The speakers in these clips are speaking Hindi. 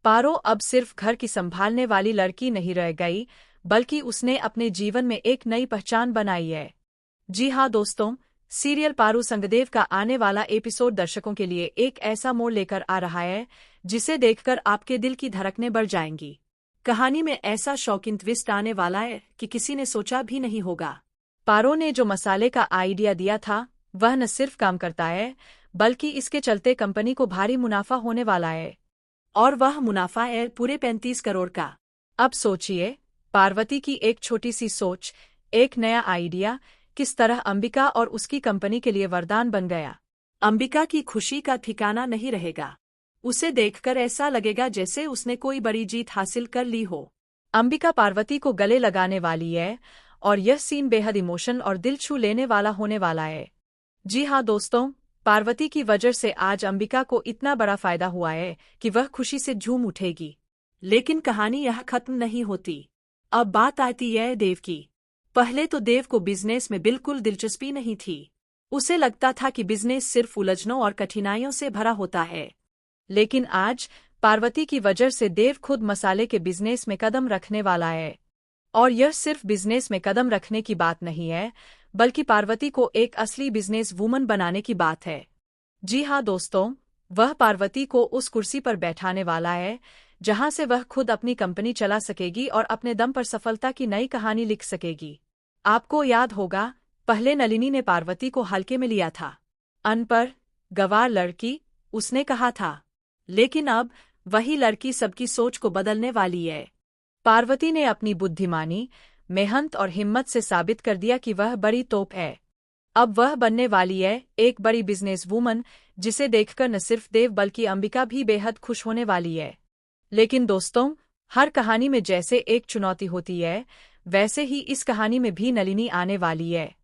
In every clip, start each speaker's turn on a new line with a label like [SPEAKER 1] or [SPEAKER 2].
[SPEAKER 1] पारो अब सिर्फ घर की संभालने वाली लड़की नहीं रह गई, बल्कि उसने अपने जीवन में एक नई पहचान बनाई है। जी हाँ दोस्तों, सीरियल पारो संगदेव का आने वाला एपिसोड दर्शकों के लिए एक ऐसा मोड़ लेकर आ रहा है जिसे देखकर आपके दिल की धड़कनें बढ़ जाएंगी। कहानी में ऐसा शॉकिंग ट्विस्ट आने वाला है कि किसी ने सोचा भी नहीं होगा। पारो ने जो मसाले का आइडिया दिया था वह न सिर्फ काम करता है, बल्कि इसके चलते कंपनी को भारी मुनाफा होने वाला है। और वह मुनाफा है पूरे 35 करोड़ का। अब सोचिए, पार्वती की एक छोटी सी सोच, एक नया आइडिया किस तरह अंबिका और उसकी कंपनी के लिए वरदान बन गया। अंबिका की खुशी का ठिकाना नहीं रहेगा। उसे देखकर ऐसा लगेगा जैसे उसने कोई बड़ी जीत हासिल कर ली हो। अंबिका पार्वती को गले लगाने वाली है और यह सीन बेहद इमोशन और दिल छू लेने वाला होने वाला है। जी हाँ दोस्तों, पार्वती की वजह से आज अंबिका को इतना बड़ा फायदा हुआ है कि वह खुशी से झूम उठेगी। लेकिन कहानी यह खत्म नहीं होती। अब बात आती है देव की। पहले तो देव को बिजनेस में बिल्कुल दिलचस्पी नहीं थी। उसे लगता था कि बिजनेस सिर्फ उलझनों और कठिनाइयों से भरा होता है। लेकिन आज पार्वती की वजह से देव खुद मसाले के बिजनेस में कदम रखने वाला है। और यह सिर्फ बिजनेस में कदम रखने की बात नहीं है, बल्कि पार्वती को एक असली बिजनेस वूमन बनाने की बात है। जी हाँ दोस्तों, वह पार्वती को उस कुर्सी पर बैठाने वाला है जहां से वह खुद अपनी कंपनी चला सकेगी और अपने दम पर सफलता की नई कहानी लिख सकेगी। आपको याद होगा, पहले नलिनी ने पार्वती को हल्के में लिया था। अनपढ़, गंवार लड़की, उसने कहा था। लेकिन अब वही लड़की सबकी सोच को बदलने वाली है। पार्वती ने अपनी बुद्धिमानी, मेहनत और हिम्मत से साबित कर दिया कि वह बड़ी तोप है। अब वह बनने वाली है एक बड़ी बिजनेस वूमन, जिसे देखकर न सिर्फ देव बल्कि अंबिका भी बेहद खुश होने वाली है। लेकिन दोस्तों, हर कहानी में जैसे एक चुनौती होती है, वैसे ही इस कहानी में भी नलिनी आने वाली है।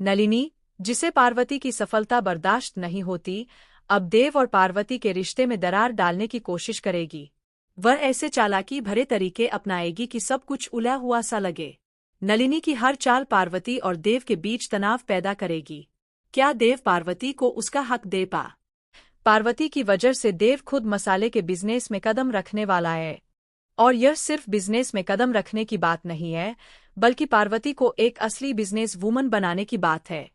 [SPEAKER 1] नलिनी, जिसे पार्वती की सफलता बर्दाश्त नहीं होती, अब देव और पार्वती के रिश्ते में दरार डालने की कोशिश करेगी। वह ऐसे चालाकी भरे तरीके अपनाएगी कि सब कुछ उलझा हुआ सा लगे। नलिनी की हर चाल पार्वती और देव के बीच तनाव पैदा करेगी। क्या देव पार्वती को उसका हक दे पा? पार्वती की वजह से देव खुद मसाले के बिजनेस में कदम रखने वाला है। और यह सिर्फ बिजनेस में कदम रखने की बात नहीं है, बल्कि पार्वती को एक असली बिजनेस वूमन बनाने की बात है।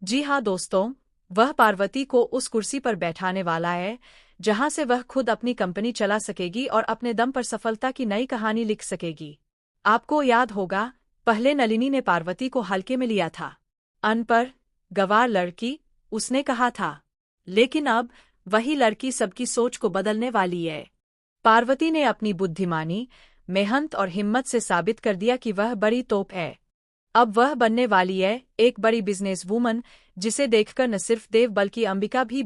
[SPEAKER 1] जी हाँ दोस्तों, वह पार्वती को उस कुर्सी पर बैठाने वाला है जहां से वह खुद अपनी कंपनी चला सकेगी और अपने दम पर सफलता की नई कहानी लिख सकेगी। आपको याद होगा, पहले नलिनी ने पार्वती को हल्के में लिया था। अनपढ़, गंवार लड़की, उसने कहा था। लेकिन अब वही लड़की सबकी सोच को बदलने वाली है। पार्वती ने अपनी बुद्धिमानी, मेहनत और हिम्मत से साबित कर दिया कि वह बड़ी तोप है। अब वह बनने वाली है एक बड़ी बिजनेस वूमन, जिसे देखकर न सिर्फ देव बल्कि अंबिका भी